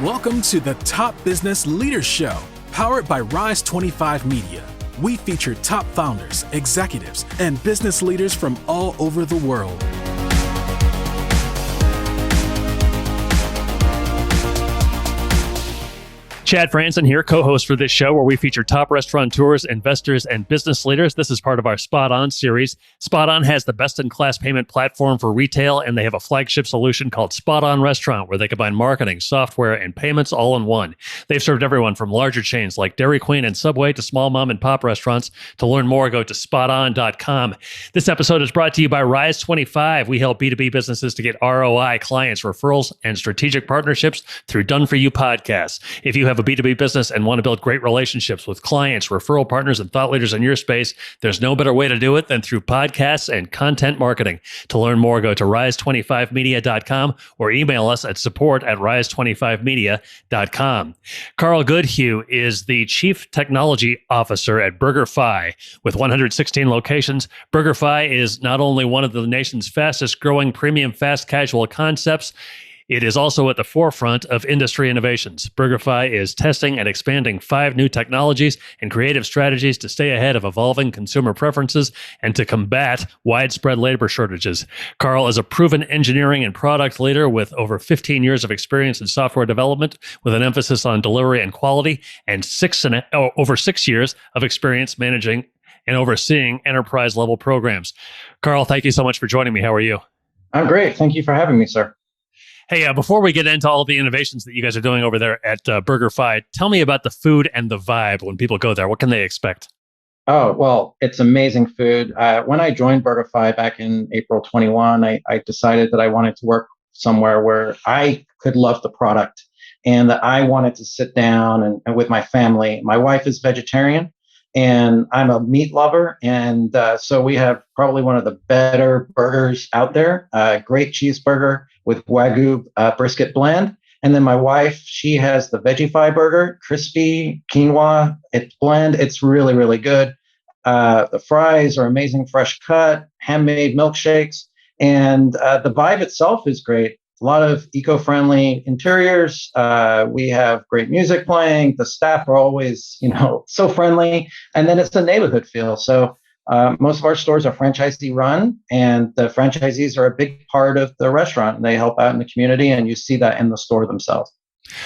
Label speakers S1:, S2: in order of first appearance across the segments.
S1: Welcome to the Top Business Leaders Show, powered by Rise25 Media. We feature top founders, executives, and business leaders from all over the world.
S2: Chad Franzen here, co-host for this show where we feature top restaurateurs, investors, and business leaders. This is part of our SpotOn Series. SpotOn has the best-in-class payment platform for retail, and they have a flagship solution called SpotOn Restaurant, where they combine marketing, software, and payments all in one. They've served everyone from larger chains like Dairy Queen and Subway to small mom-and-pop restaurants. To learn more, go to SpotOn.com. This episode is brought to you by Rise25. We help B2B businesses to get ROI, clients, referrals, and strategic partnerships through Done-For-You podcasts. If you have a B2B business and want to build great relationships with clients, referral partners, and thought leaders in your space, there's no better way to do it than through podcasts and content marketing. To learn more, go to rise25media.com or email us at support@rise25media.com. Karl Goodhew is the Chief Technology Officer at BurgerFi. With 116 locations, BurgerFi is not only one of the nation's fastest growing premium fast casual concepts, it is also at the forefront of industry innovations. BurgerFi is testing and expanding 5 new technologies and creative strategies to stay ahead of evolving consumer preferences and to combat widespread labor shortages. Karl is a proven engineering and product leader with over 15 years of experience in software development with an emphasis on delivery and quality, and over 6 years of experience managing and overseeing enterprise-level programs. Karl, thank you so much for joining me. How are you?
S3: I'm great. Thank you for having me, sir.
S2: Hey, before we get into all the innovations that you guys are doing over there at BurgerFi, tell me about the food and the vibe when people go there. What can they expect?
S3: Oh, well, it's amazing food. When I joined BurgerFi back in April 21, I decided that I wanted to work somewhere where I could love the product and that I wanted to sit down and with my family. My wife is vegetarian and I'm a meat lover. And so we have probably one of the better burgers out there, great cheeseburger with Wagyu brisket blend. And then my wife, she has the VeggieFi burger, crispy quinoa, it's blend. It's really, really good. The fries are amazing, fresh cut, handmade milkshakes. And the vibe itself is great. A lot of eco-friendly interiors. We have great music playing. The staff are always, so friendly. And then it's a neighborhood feel. So most of our stores are franchisee run, and the franchisees are a big part of the restaurant. They help out in the community, and you see that in the store themselves.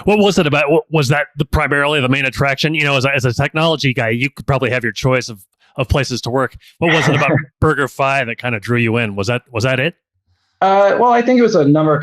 S2: What was it about? Was that primarily the main attraction? As a technology guy, you could probably have your choice of places to work. What was it about BurgerFi that kind of drew you in? Was that it?
S3: Well, I think it was a number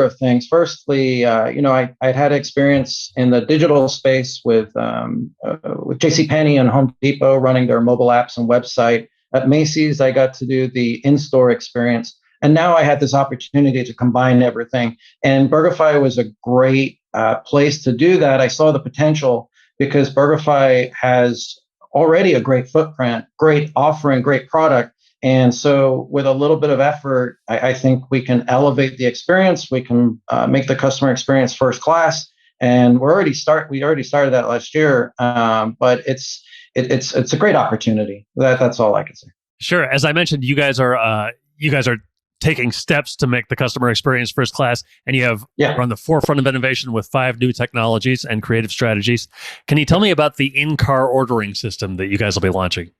S3: of things. Firstly, I'd had experience in the digital space with JCPenney and Home Depot running their mobile apps and website. At Macy's, I got to do the in-store experience. And now I had this opportunity to combine everything. And BurgerFi was a great place to do that. I saw the potential because BurgerFi has already a great footprint, great offering, great product. And so with a little bit of effort, I think we can elevate the experience. We can make the customer experience first class. And we already started that last year. But it's a great opportunity. That's all I can say.
S2: Sure. As I mentioned, you guys are taking steps to make the customer experience first class, and you're on the forefront of innovation with 5 new technologies and creative strategies. Can you tell me about the in-car ordering system that you guys will be launching?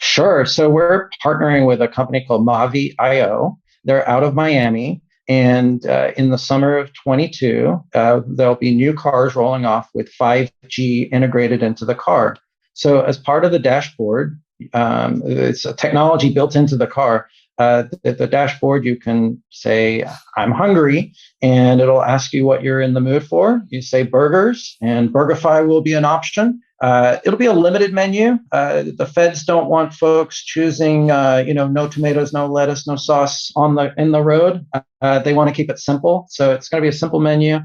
S3: Sure. So we're partnering with a company called Mavi.io. They're out of Miami. And in the summer of 22, there'll be new cars rolling off with 5G integrated into the car. So as part of the dashboard, it's a technology built into the car. The dashboard, you can say, I'm hungry, and it'll ask you what you're in the mood for. You say burgers, and BurgerFi will be an option. It'll be a limited menu. The feds don't want folks choosing, no tomatoes, no lettuce, no sauce in the road. They want to keep it simple. So it's going to be a simple menu,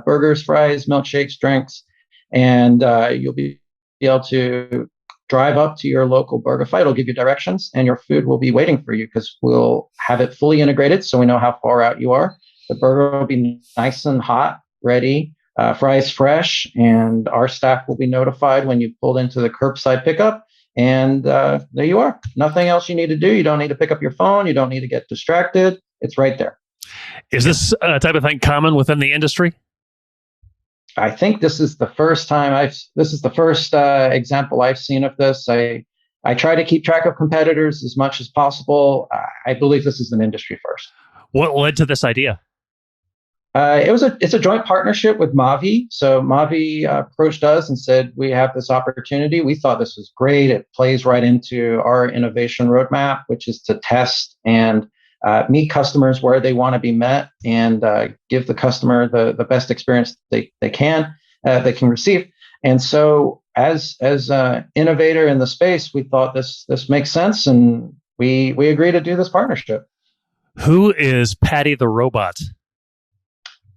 S3: burgers, fries, milkshakes, drinks, and you'll be able to drive up to your local BurgerFi. It'll give you directions, and your food will be waiting for you because we'll have it fully integrated so we know how far out you are. The burger will be nice and hot, ready, fries fresh, and our staff will be notified when you pulled into the curbside pickup. And there you are. Nothing else you need to do. You don't need to pick up your phone. You don't need to get distracted. It's right there.
S2: Is this type of thing common within the industry?
S3: I think this is the first time this is the first example I've seen of this. I try to keep track of competitors as much as possible. I believe this is an industry first.
S2: What led to this idea?
S3: It's a joint partnership with Mavi. So Mavi approached us and said, we have this opportunity. We thought this was great. It plays right into our innovation roadmap, which is to test and meet customers where they want to be met and give the customer the best experience they can receive. And so as an innovator in the space, we thought this makes sense, and we agreed to do this partnership.
S2: Who is Patti the robot?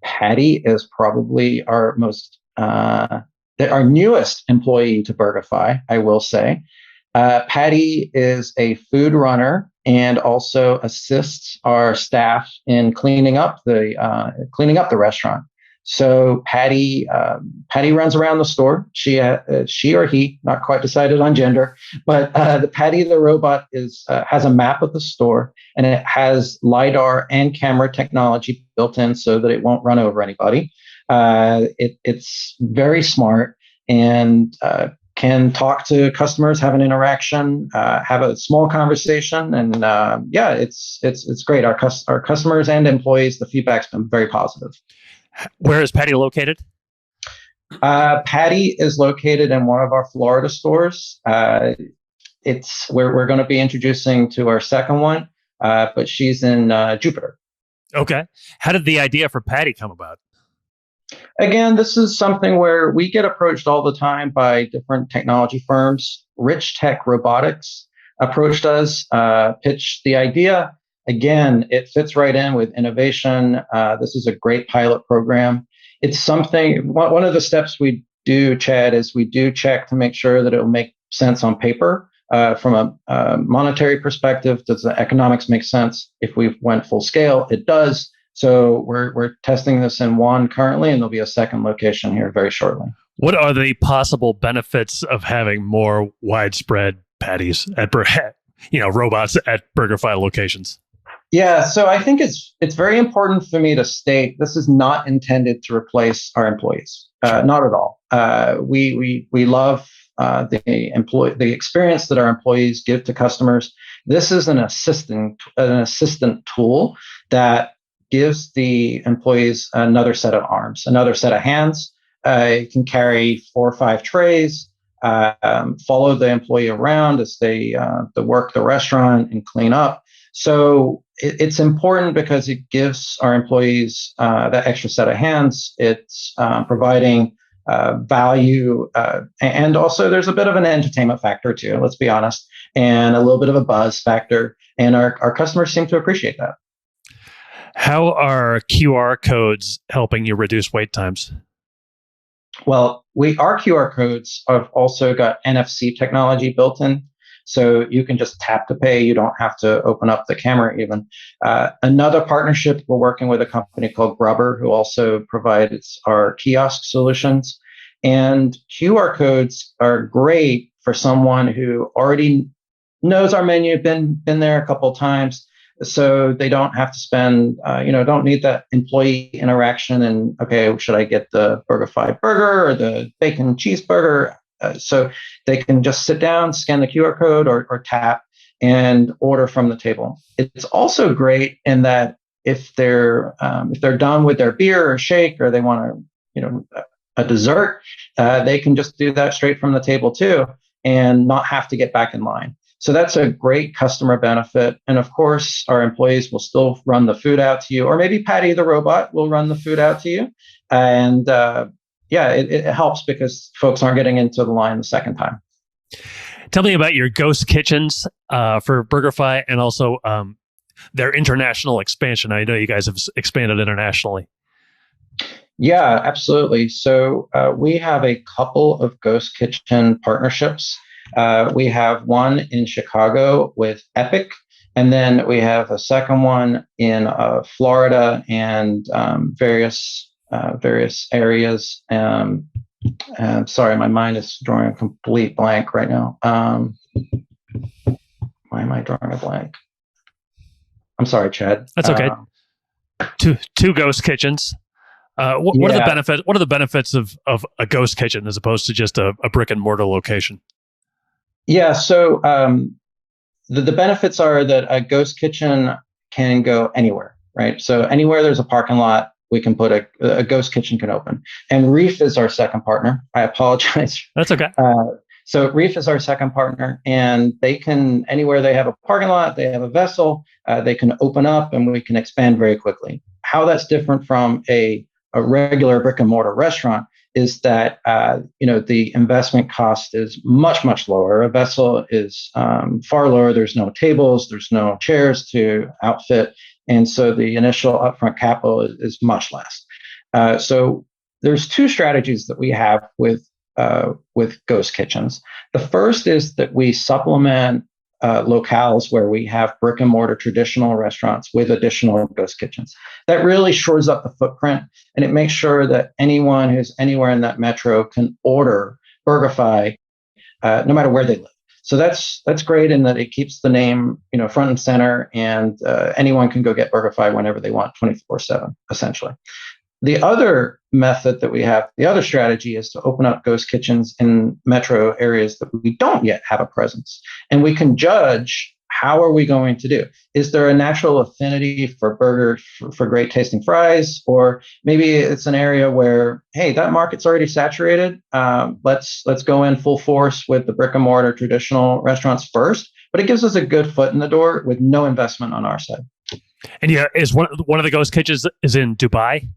S3: Patti is probably our newest employee to BurgerFi, I will say. Patti is a food runner and also assists our staff in cleaning up the restaurant. So Patti runs around the store. She or he, not quite decided on gender, but the Patti the robot has a map of the store, and it has LiDAR and camera technology built in so that it won't run over anybody. It's very smart and can talk to customers, have an interaction, have a small conversation, and it's great. Our customers and employees, the feedback's been very positive.
S2: Where is Patti located?
S3: Patti is located in one of our Florida stores. We're going to be introducing to our second one, but she's in Jupiter.
S2: Okay. How did the idea for Patti come about?
S3: Again, this is something where we get approached all the time by different technology firms. Rich Tech Robotics approached us, pitched the idea. Again, it fits right in with innovation. This is a great pilot program. It's something, one of the steps we do, Chad, is we do check to make sure that it will make sense on paper. From a monetary perspective, does the economics make sense? If we went full scale, it does. So we're testing this in one currently, and there'll be a second location here very shortly.
S2: What are the possible benefits of having more widespread Patties at robots at BurgerFi locations?
S3: Yeah, so I think it's very important for me to state this is not intended to replace our employees. Not at all. We love the experience that our employees give to customers. This is an assistant tool that gives the employees another set of arms, another set of hands. It can carry 4 or 5 trays, follow the employee around as they work the restaurant and clean up. So it's important because it gives our employees that extra set of hands. It's providing value, and also there's a bit of an entertainment factor too, let's be honest, and a little bit of a buzz factor. And our customers seem to appreciate that.
S2: How are QR codes helping you reduce wait times?
S3: Well, our QR codes have also got NFC technology built in. So you can just tap to pay. You don't have to open up the camera even. Another partnership, we're working with a company called Grubber, who also provides our kiosk solutions. And QR codes are great for someone who already knows our menu, been there a couple of times. So they don't have to spend, don't need that employee interaction and, okay, should I get the BurgerFi burger or the bacon cheeseburger? So they can just sit down, scan the QR code or tap and order from the table. It's also great in that if they're done with their beer or shake, or they want a dessert, they can just do that straight from the table too and not have to get back in line. So that's a great customer benefit. And of course, our employees will still run the food out to you, or maybe Patti the robot will run the food out to you. And it helps because folks aren't getting into the line the second time.
S2: Tell me about your ghost kitchens for BurgerFi and also their international expansion. I know you guys have expanded internationally.
S3: Yeah, absolutely. So we have a couple of ghost kitchen partnerships. We have one in Chicago with Epic, and then we have a second one in Florida and various areas. Sorry, my mind is drawing a complete blank right now. Why am I drawing a blank? I'm sorry, Chad.
S2: That's okay. Two ghost kitchens. What are the benefits? What are the benefits of a ghost kitchen as opposed to just a brick and mortar location?
S3: Yeah, so the benefits are that a ghost kitchen can go anywhere, right? So anywhere there's a parking lot, we can put a ghost kitchen can open. And Reef is our second partner. I apologize.
S2: That's okay.
S3: So Reef is our second partner, and they can, anywhere they have a parking lot, they have a vessel, they can open up and we can expand very quickly. How that's different from a regular brick and mortar restaurant is that the investment cost is much lower. A vessel is far lower. There's no tables, there's no chairs to outfit, and so the initial upfront capital is much less. So there's two strategies that we have with ghost kitchens. The first is that we supplement locales where we have brick and mortar traditional restaurants with additional ghost kitchens. That really shores up the footprint, and it makes sure that anyone who's anywhere in that metro can order BurgerFi no matter where they live. So that's great in that it keeps the name front and center, and anyone can go get BurgerFi whenever they want, 24/7 essentially. The other method that we have, the other strategy, is to open up ghost kitchens in metro areas that we don't yet have a presence. And we can judge, how are we going to do? Is there a natural affinity for burgers, for great tasting fries? Or maybe it's an area where, hey, that market's already saturated. Let's go in full force with the brick and mortar traditional restaurants first. But it gives us a good foot in the door with no investment on our side.
S2: And yeah, is one of the ghost kitchens is in Dubai?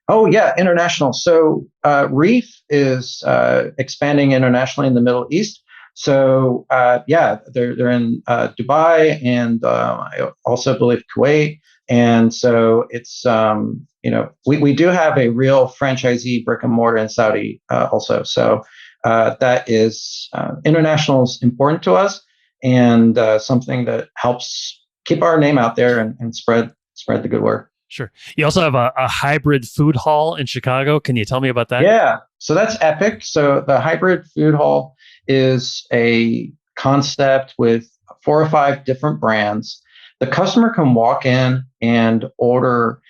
S3: Oh, yeah, international. So Reef is expanding internationally in the Middle East. So they're in Dubai, and I also believe Kuwait. And so it's we do have a real franchisee brick and mortar in Saudi also. So that is international is important to us, and something that helps keep our name out there and spread the good word.
S2: Sure. You also have a hybrid food hall in Chicago. Can you tell me about that?
S3: Yeah. So that's epic. So the hybrid food hall is a concept with 4 or 5 different brands. The customer can walk in and order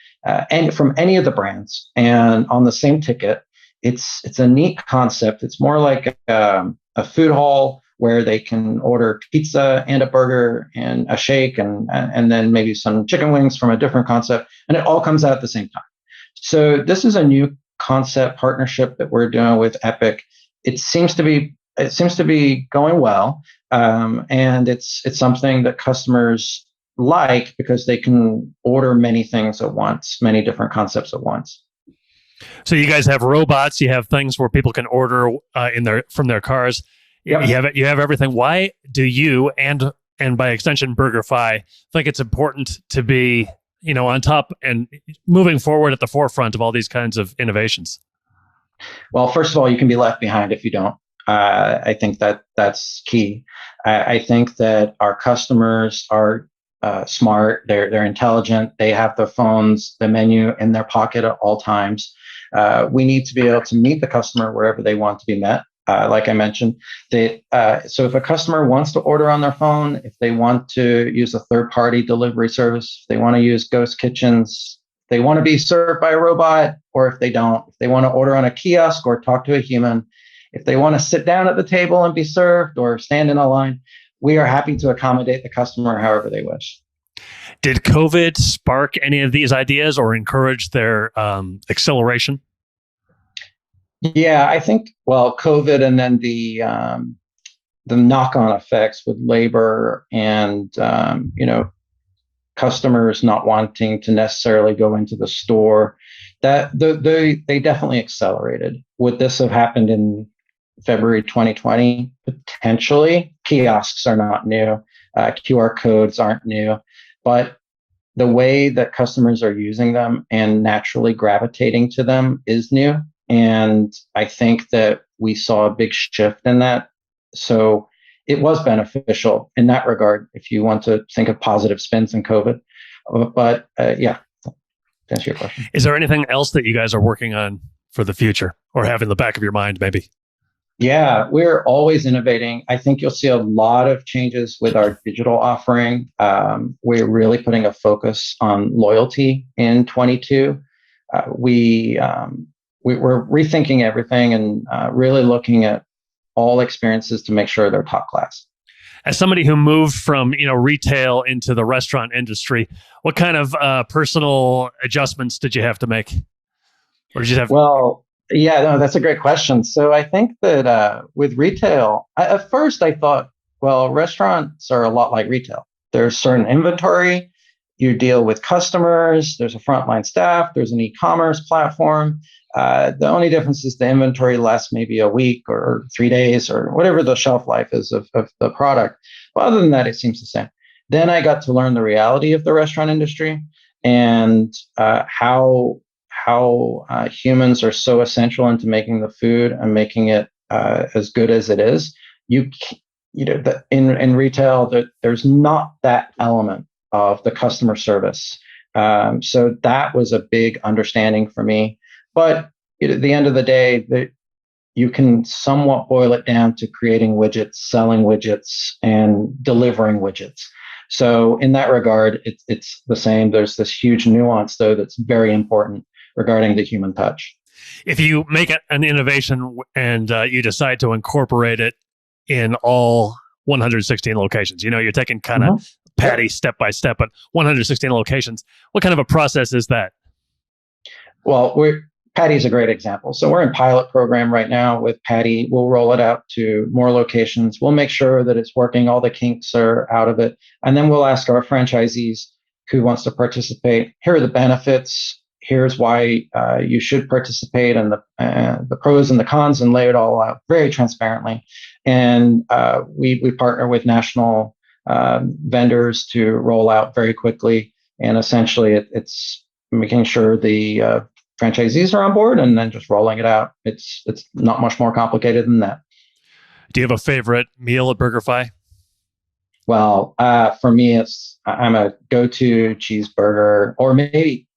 S3: from any of the brands, and on the same ticket. It's a neat concept. It's more like a food hall where they can order pizza and a burger and a shake and then maybe some chicken wings from a different concept, and it all comes out at the same time. So this is a new concept partnership that we're doing with Epic. It seems to be going well, and it's something that customers like because they can order many things at once, many different concepts at once.
S2: So you guys have robots, you have things where people can order from their cars. Yep. You have everything. Why do you and by extension BurgerFi think it's important to be on top and moving forward at the forefront of all these kinds of innovations?
S3: Well, first of all, you can be left behind if you don't. I think that's key. I think that our customers are smart. They're intelligent. They have their phones, the menu in their pocket at all times. We need to be able to meet the customer wherever they want to be met. Like I mentioned, so if a customer wants to order on their phone, if they want to use a third-party delivery service, if they want to use ghost kitchens, if they want to be served by a robot, or if they don't, if they want to order on a kiosk or talk to a human, if they want to sit down at the table and be served or stand in a line, we are happy to accommodate the customer however they wish.
S2: Did COVID spark any of these ideas or encourage their acceleration?
S3: Yeah, I think, COVID and then the knock-on effects with labor and, customers not wanting to necessarily go into the store, that they definitely accelerated. Would this have happened in February 2020? Potentially. Kiosks are not new. QR codes aren't new. But the way that customers are using them and naturally gravitating to them is new. And I think that we saw a big shift in that. So it was beneficial in that regard, if you want to think of positive spins in COVID. But to answer your question.
S2: Is there anything else that you guys are working on for the future or have in the back of your mind, maybe?
S3: Yeah, we're always innovating. I think you'll see a lot of changes with our digital offering. We're really putting a focus on loyalty in 22. we're rethinking everything and really looking at all experiences to make sure they're top class.
S2: As somebody who moved from retail into the restaurant industry, what kind of personal adjustments did you have to make? Or did you have?
S3: Well, yeah, no, that's a great question. So I think that with retail, at first I thought, well, restaurants are a lot like retail. There's certain inventory, you deal with customers, there's a frontline staff, there's an e-commerce platform. The only difference is the inventory lasts maybe a week or 3 days or whatever the shelf life is of the product. But other than that, it seems the same. Then I got to learn the reality of the restaurant industry and how humans are so essential into making the food and making it as good as it is. In retail, there's not that element of the customer service. So that was a big understanding for me. But at the end of the day, you can somewhat boil it down to creating widgets, selling widgets, and delivering widgets. So in that regard, it's the same. There's this huge nuance, though, that's very important regarding the human touch.
S2: If you make an innovation and you decide to incorporate it in all 116 locations, you're taking kind of Patti step by step, but 116 locations, what kind of a process is that?
S3: Well, Patti's a great example. So we're in pilot program right now with Patti. We'll roll it out to more locations. We'll make sure that it's working. All the kinks are out of it. And then we'll ask our franchisees who wants to participate, here are the benefits. Here's why you should participate, and the pros and the cons, and lay it all out very transparently. And we partner with national vendors to roll out very quickly. And essentially, it's making sure the franchisees are on board and then just rolling it out. It's not much more complicated than that.
S2: Do you have a favorite meal at BurgerFi?
S3: Well, for me, I'm a go-to cheeseburger, or maybe,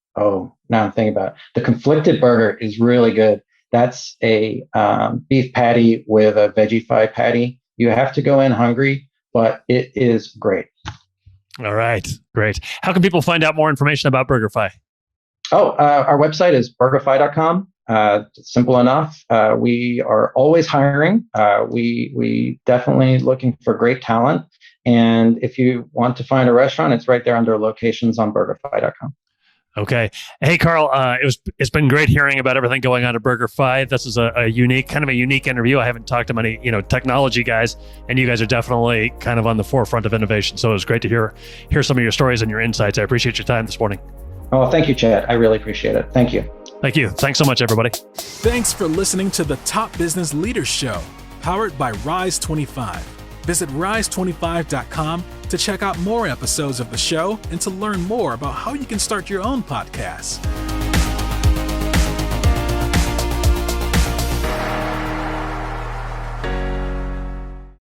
S3: now I'm thinking about it. The conflicted burger is really good. That's a beef patty with a VeggieFi patty. You have to go in hungry, but it is great.
S2: All right, great. How can people find out more information about BurgerFi?
S3: Our website is burgerfi.com. Simple enough. We are always hiring. We definitely looking for great talent. And if you want to find a restaurant, it's right there under locations on burgerfi.com.
S2: Okay. Hey, Karl, it's been great hearing about everything going on at BurgerFi. This is a unique interview. I haven't talked to many, technology guys, and you guys are definitely kind of on the forefront of innovation. So it was great to hear some of your stories and your insights. I appreciate your time this morning.
S3: Oh, thank you, Chad. I really appreciate it. Thank you.
S2: Thank you. Thanks so much, everybody.
S1: Thanks for listening to the Top Business Leaders Show, powered by Rise25. Visit rise25.com to check out more episodes of the show and to learn more about how you can start your own podcast.